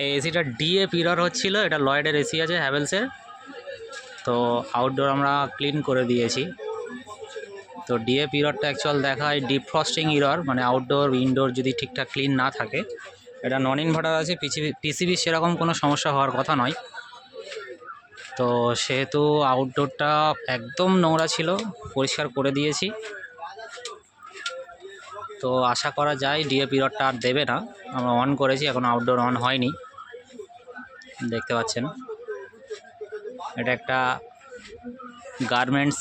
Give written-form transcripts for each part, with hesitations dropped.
এই এসিটা DA period হচ্ছিল, এটা লয়েডের এসি আছে হ্যাভেলসের। তো আউটডোর আমরা ক্লিন করে দিয়েছি। তো ডিএ পিরিয়ডটা অ্যাকচুয়াল দেখায় ডিফ্রস্টিং ইরর, মানে আউটডোর ইনডোর যদি ঠিকঠাক ক্লিন না থাকে। এটা নন ইনভার্টার আছে, পিসিবি সেরকম কোনো সমস্যা হওয়ার কথা নয়। তো সেহেতু আউটডোরটা একদম নোংরা ছিল, পরিষ্কার করে দিয়েছি। তো আশা করা যায় ডিএ পিরিয়ডটা আর দেবে না। আমরা অন করেছি, এখন আউটডোর অন হয়নি, দেখতে পাচ্ছেন। এটা একটা গার্মেন্টস,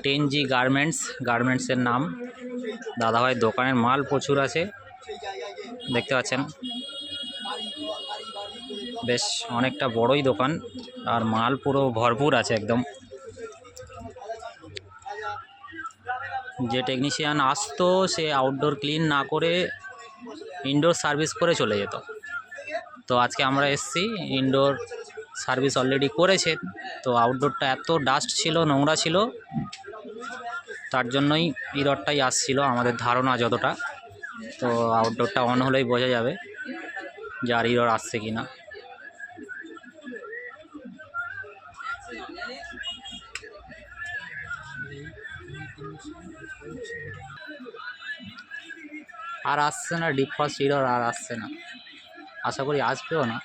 10G গার্মেন্টসের নাম। দাদাভাই দোকানের মাল প্রচুর আছে, দেখতে পাচ্ছেন। বেশ অনেকটা বড়ই দোকান, আর মাল পুরো ভরপুর আছে একদম। যে টেকনিশিয়ান আসতো সে আউটডোর ক্লিন না করে ইনডোর সার্ভিস করে চলে যেত। তো আজকে আমরা এসছি, ইনডোর সার্ভিস অলরেডি করেছে। তো আউটডোরটা এত ডাস্ট ছিল, নোংরা ছিল, তার জন্যই ইররটাই আসছিল আমাদের ধারণা যতটা। তো আউটডোরটা অন হলেই বোঝা যাবে যে আর ইরর আসছে কি না। আর আসছে না ডিফ্রস্ট ইরর, আর আসছে না, আশা করি আসবেও না।